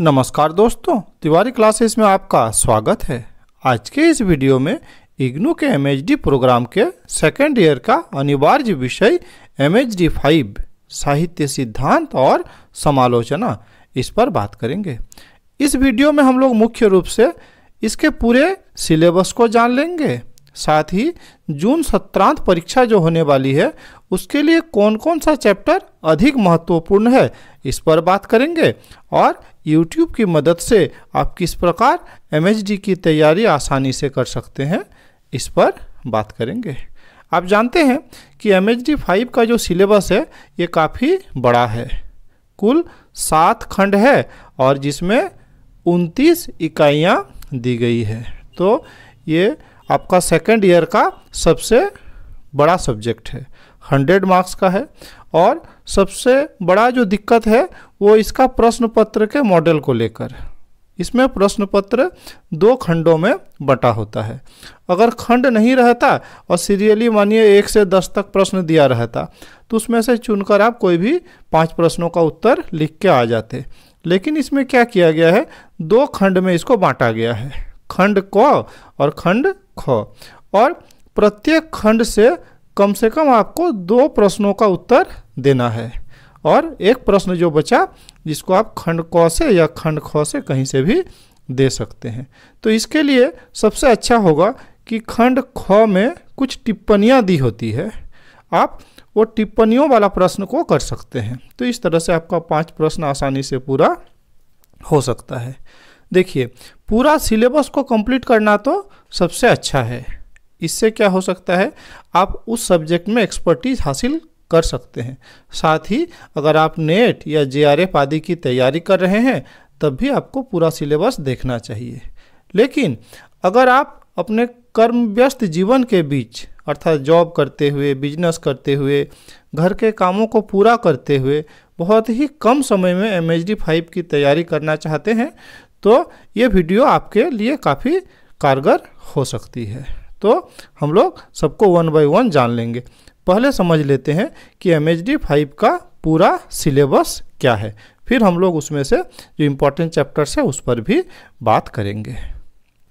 नमस्कार दोस्तों, तिवारी क्लासेस में आपका स्वागत है। आज के इस वीडियो में इग्नू के एमएचडी प्रोग्राम के सेकेंड ईयर का अनिवार्य विषय एमएचडी 5 साहित्य सिद्धांत और समालोचना, इस पर बात करेंगे। इस वीडियो में हम लोग मुख्य रूप से इसके पूरे सिलेबस को जान लेंगे, साथ ही जून सत्रांत परीक्षा जो होने वाली है उसके लिए कौन कौन सा चैप्टर अधिक महत्वपूर्ण है इस पर बात करेंगे, और YouTube की मदद से आप किस प्रकार एमएचडी की तैयारी आसानी से कर सकते हैं इस पर बात करेंगे। आप जानते हैं कि एमएचडी 5 का जो सिलेबस है ये काफ़ी बड़ा है, कुल 7 खंड है और जिसमें 29 इकाइयाँ दी गई है। तो ये आपका सेकेंड ईयर का सबसे बड़ा सब्जेक्ट है, 100 मार्क्स का है। और सबसे बड़ा जो दिक्कत है वो इसका प्रश्न पत्र के मॉडल को लेकर, इसमें प्रश्न पत्र 2 खंडों में बटा होता है। अगर खंड नहीं रहता और सीरियली मानिए 1 से 10 तक प्रश्न दिया रहता तो उसमें से चुनकर आप कोई भी 5 प्रश्नों का उत्तर लिख के आ जाते, लेकिन इसमें क्या किया गया है, 2 खंड में इसको बांटा गया है, खंड क और खंड ख, और प्रत्येक खंड से कम आपको 2 प्रश्नों का उत्तर देना है और एक प्रश्न जो बचा जिसको आप खंड क से या खंड ख से कहीं से भी दे सकते हैं। तो इसके लिए सबसे अच्छा होगा कि खंड ख में कुछ टिप्पणियाँ दी होती है, आप वो टिप्पणियों वाला प्रश्न को कर सकते हैं। तो इस तरह से आपका 5 प्रश्न आसानी से पूरा हो सकता है। देखिए, पूरा सिलेबस को कंप्लीट करना तो सबसे अच्छा है, इससे क्या हो सकता है, आप उस सब्जेक्ट में एक्सपर्टीज हासिल कर सकते हैं। साथ ही अगर आप नेट या जेआरएफ आदि की तैयारी कर रहे हैं तब भी आपको पूरा सिलेबस देखना चाहिए। लेकिन अगर आप अपने कर्म व्यस्त जीवन के बीच अर्थात जॉब करते हुए, बिजनेस करते हुए, घर के कामों को पूरा करते हुए बहुत ही कम समय में एमएचडी 5 की तैयारी करना चाहते हैं तो ये वीडियो आपके लिए काफ़ी कारगर हो सकती है। तो हम लोग सबको 1 बाय 1 जान लेंगे। पहले समझ लेते हैं कि एमएचडी 5 का पूरा सिलेबस क्या है, फिर हम लोग उसमें से जो इम्पोर्टेंट चैप्टर्स है उस पर भी बात करेंगे।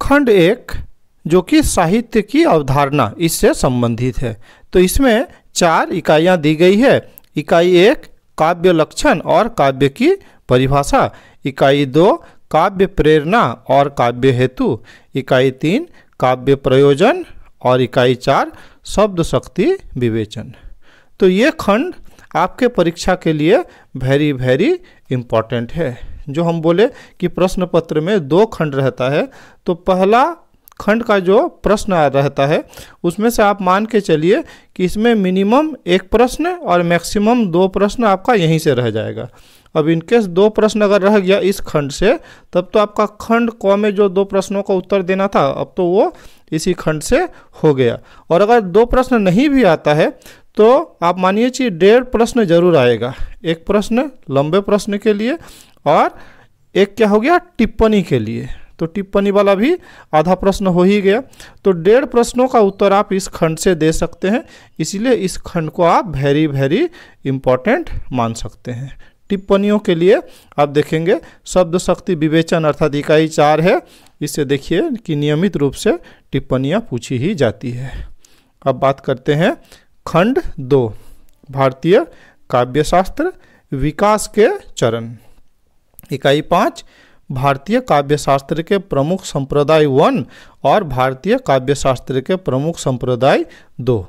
खंड 1 जो कि साहित्य की अवधारणा, इससे संबंधित है। तो इसमें 4 इकाइयाँ दी गई है। इकाई 1 काव्य लक्षण और काव्य की परिभाषा, इकाई 2 काव्य प्रेरणा और काव्य हेतु, इकाई 3 काव्य प्रयोजन और इकाई 4 शब्द शक्ति विवेचन। तो ये खंड आपके परीक्षा के लिए वेरी वेरी इम्पॉर्टेंट है। जो हम बोले कि प्रश्न पत्र में 2 खंड रहता है, तो पहला खंड का जो प्रश्न रहता है उसमें से आप मान के चलिए कि इसमें मिनिमम 1 प्रश्न और मैक्सिमम 2 प्रश्न आपका यहीं से रह जाएगा। अब इनकेस 2 प्रश्न अगर रह गया इस खंड से, तब तो आपका खंड क में जो 2 प्रश्नों का उत्तर देना था अब तो वो इसी खंड से हो गया। और अगर 2 प्रश्न नहीं भी आता है तो आप मानिए कि 1.5 प्रश्न जरूर आएगा, 1 प्रश्न लंबे प्रश्न के लिए और एक क्या हो गया टिप्पणी के लिए। तो टिप्पणी वाला भी आधा प्रश्न हो ही गया। तो 1.5 प्रश्नों का उत्तर आप इस खंड से दे सकते हैं, इसलिए इस खंड को आप वेरी वेरी इम्पॉर्टेंट मान सकते हैं। टिप्पणियों के लिए आप देखेंगे शब्द शक्ति विवेचन अर्थात इकाई 4 है, इससे देखिए कि नियमित रूप से टिप्पणियाँ पूछी ही जाती है। अब बात करते हैं खंड 2 भारतीय काव्यशास्त्र विकास के चरण, इकाई 5 भारतीय काव्यशास्त्र के प्रमुख संप्रदाय 1 और भारतीय काव्यशास्त्र के प्रमुख संप्रदाय 2।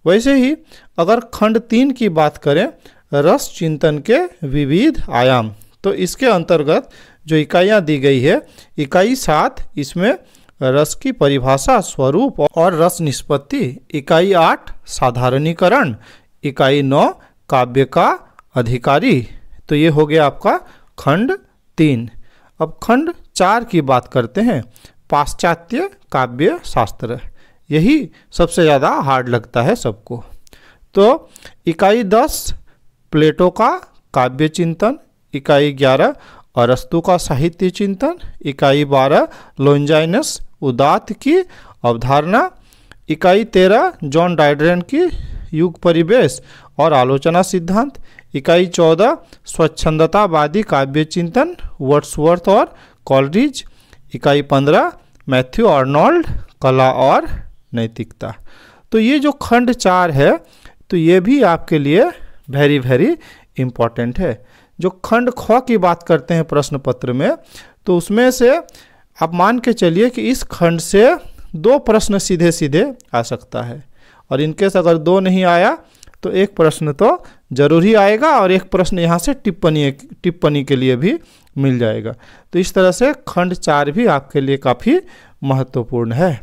वैसे ही अगर खंड 3 की बात करें रस चिंतन के विविध आयाम, तो इसके अंतर्गत जो इकाइयाँ दी गई है, इकाई 7 इसमें रस की परिभाषा, स्वरूप और रस निष्पत्ति, इकाई 8 साधारणीकरण, इकाई 9 काव्य का अधिकारी। तो ये हो गया आपका खंड 3। अब खंड 4 की बात करते हैं, पाश्चात्य काव्य शास्त्र। यही सबसे ज़्यादा हार्ड लगता है सबको। तो इकाई 10 प्लेटो का काव्य चिंतन, इकाई 11 अरस्तु का साहित्य चिंतन, इकाई 12 लोंजाइनस उदात्त की अवधारणा, इकाई 13 जॉन डाइड्रेन की युग परिवेश और आलोचना सिद्धांत, इकाई 14 स्वच्छंदतावादी काव्य चिंतन वर्ड्सवर्थ और कॉलरिज। इकाई 15 मैथ्यू आर्नोल्ड कला और नैतिकता। तो ये जो खंड 4 है तो ये भी आपके लिए वेरी वेरी इम्पॉर्टेंट है। जो खंड ख की बात करते हैं प्रश्न पत्र में, तो उसमें से आप मान के चलिए कि इस खंड से 2 प्रश्न सीधे सीधे आ सकता है, और इनकेस अगर 2 नहीं आया तो एक प्रश्न तो जरूर ही आएगा और एक प्रश्न यहाँ से टिप्पणी के लिए भी मिल जाएगा। तो इस तरह से खंड 4 भी आपके लिए काफ़ी महत्वपूर्ण है।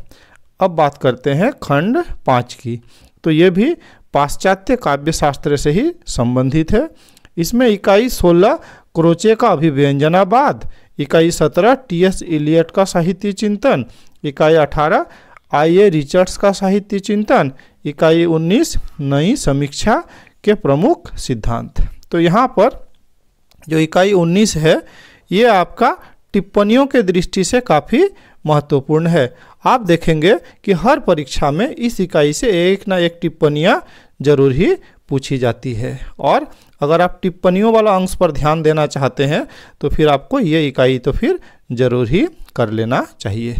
अब बात करते हैं खंड 5 की। तो ये भी पाश्चात्य काव्य शास्त्र से ही संबंधित है। इसमें इकाई 16 क्रोचे का अभिव्यंजनावाद, इकाई 17 टी.एस. इलियट का साहित्य चिंतन, इकाई 18 आई.ए. रिचर्ड्स का साहित्य चिंतन, इकाई 19 नई समीक्षा के प्रमुख सिद्धांत। तो यहाँ पर जो इकाई 19 है ये आपका टिप्पणियों के दृष्टि से काफ़ी महत्वपूर्ण है। आप देखेंगे कि हर परीक्षा में इस इकाई से एक ना एक टिप्पणियाँ जरूर ही पूछी जाती है, और अगर आप टिप्पणियों वाला अंश पर ध्यान देना चाहते हैं तो फिर आपको ये इकाई तो फिर जरूर ही कर लेना चाहिए।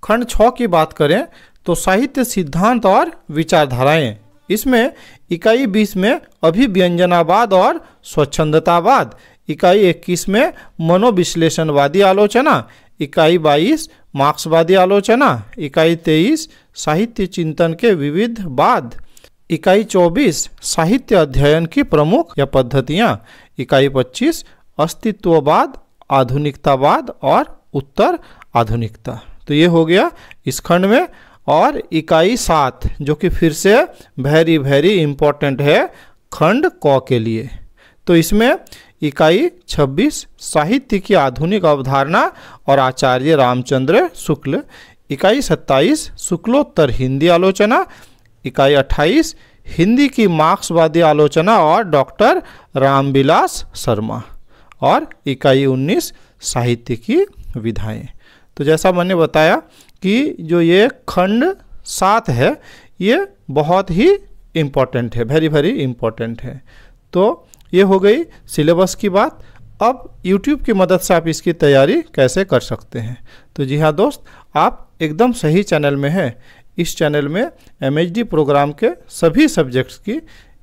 खंड 6 की बात करें तो साहित्य सिद्धांत और विचारधाराएं। इसमें इकाई 20 में अभिव्यंजनावाद और स्वच्छंदतावाद, इकाई 21 में मनोविश्लेषणवादी आलोचना, इकाई 22 मार्क्सवादी आलोचना, इकाई 23 साहित्य चिंतन के विविध वाद, इकाई 24 साहित्य अध्ययन की प्रमुख या पद्धतियाँ, इकाई 25 अस्तित्ववाद, आधुनिकतावाद और उत्तर आधुनिकता। तो ये हो गया इस खंड में। और इकाई 7 जो कि फिर से वेरी वेरी इम्पोर्टेंट है खंड क के लिए। तो इसमें इकाई 26 साहित्य की आधुनिक अवधारणा और आचार्य रामचंद्र शुक्ल, इकाई 27 शुक्लोत्तर हिंदी आलोचना, इकाई 28 हिंदी की मार्क्सवादी आलोचना और डॉक्टर रामविलास शर्मा, और इकाई 19 साहित्य की विधाएं। तो जैसा मैंने बताया कि जो ये खंड 7 है ये बहुत ही इम्पोर्टेंट है, वेरी वेरी इम्पोर्टेंट है। तो ये हो गई सिलेबस की बात। अब YouTube की मदद से आप इसकी तैयारी कैसे कर सकते हैं। तो जी हाँ दोस्त, आप एकदम सही चैनल में हैं। इस चैनल में MHD प्रोग्राम के सभी सब्जेक्ट्स की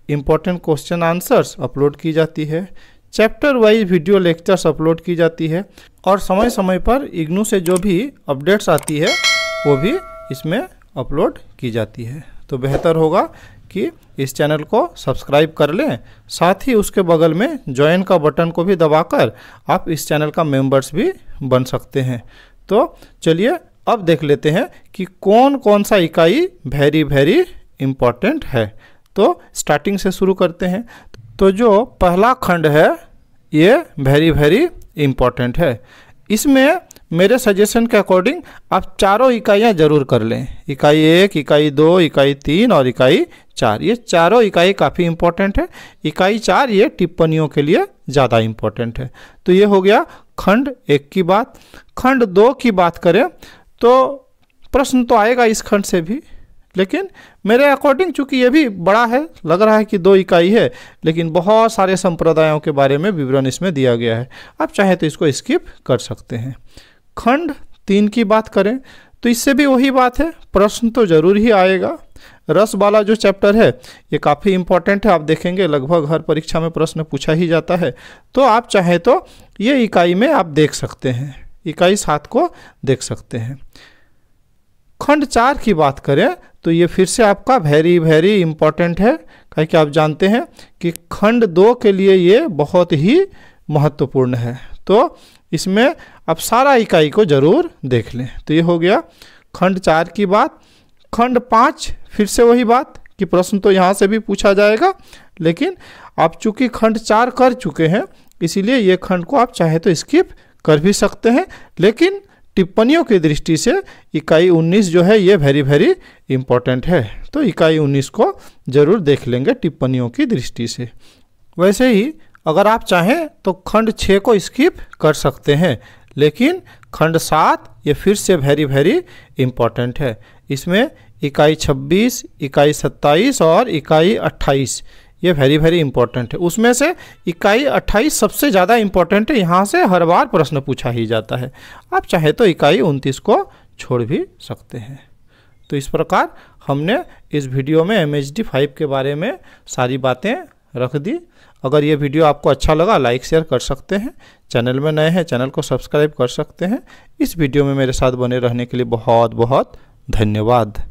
इम्पोर्टेंट क्वेश्चन आंसर्स अपलोड की जाती है, chapter wise video lectures upload की जाती है, और समय समय पर इग्नू से जो भी अपडेट्स आती है वो भी इसमें अपलोड की जाती है। तो बेहतर होगा कि इस चैनल को सब्सक्राइब कर लें, साथ ही उसके बगल में ज्वाइन का बटन को भी दबाकर आप इस चैनल का मेंबर्स भी बन सकते हैं। तो चलिए अब देख लेते हैं कि कौन कौन सा इकाई वेरी वेरी इम्पोर्टेंट है। तो स्टार्टिंग से शुरू करते हैं। तो जो पहला खंड है ये वेरी वेरी इम्पोर्टेंट है। इसमें मेरे सजेशन के अकॉर्डिंग आप चारों इकाइयाँ जरूर कर लें, इकाई 1, इकाई 2, इकाई 3 और इकाई 4। ये चारों इकाई काफ़ी इम्पोर्टेंट है। इकाई 4 ये टिप्पणियों के लिए ज़्यादा इम्पोर्टेंट है। तो ये हो गया खंड 1 की बात। खंड 2 की बात करें तो प्रश्न तो आएगा इस खंड से भी, लेकिन मेरे अकॉर्डिंग चूंकि ये भी बड़ा है, लग रहा है कि 2 इकाई है, लेकिन बहुत सारे संप्रदायों के बारे में विवरण इसमें दिया गया है। आप चाहे तो इसको स्किप कर सकते हैं। खंड 3 की बात करें तो इससे भी वही बात है, प्रश्न तो जरूर ही आएगा। रस वाला जो चैप्टर है ये काफ़ी इम्पोर्टेंट है। आप देखेंगे लगभग हर परीक्षा में प्रश्न पूछा ही जाता है। तो आप चाहे तो ये इकाई में आप देख सकते हैं, इकाई 7 को देख सकते हैं। खंड 4 की बात करें तो ये फिर से आपका वेरी वेरी इम्पोर्टेंट है, क्योंकि आप जानते हैं कि खंड 2 के लिए ये बहुत ही महत्वपूर्ण है। तो इसमें आप सारा इकाई को जरूर देख लें। तो ये हो गया खंड 4 की बात। खंड 5 फिर से वही बात कि प्रश्न तो यहाँ से भी पूछा जाएगा, लेकिन आप चूंकि खंड 4 कर चुके हैं इसीलिए ये खंड को आप चाहे तो स्किप कर भी सकते हैं, लेकिन टिप्पणियों की दृष्टि से इकाई 19 जो है ये वेरी वेरी इम्पोर्टेंट है। तो इकाई 19 को जरूर देख लेंगे टिप्पणियों की दृष्टि से। वैसे ही अगर आप चाहें तो खंड 6 को स्किप कर सकते हैं, लेकिन खंड 7 ये फिर से वेरी वेरी इम्पोर्टेंट है। इसमें इकाई 26, इकाई 27 और इकाई 28 ये वेरी वेरी इंपॉर्टेंट है। उसमें से इकाई 28 सबसे ज़्यादा इंपॉर्टेंट है, यहाँ से हर बार प्रश्न पूछा ही जाता है। आप चाहे तो इकाई 29 को छोड़ भी सकते हैं। तो इस प्रकार हमने इस वीडियो में MHD 5 के बारे में सारी बातें रख दी। अगर ये वीडियो आपको अच्छा लगा लाइक शेयर कर सकते हैं, चैनल में नए हैं चैनल को सब्सक्राइब कर सकते हैं। इस वीडियो में मेरे साथ बने रहने के लिए बहुत बहुत धन्यवाद।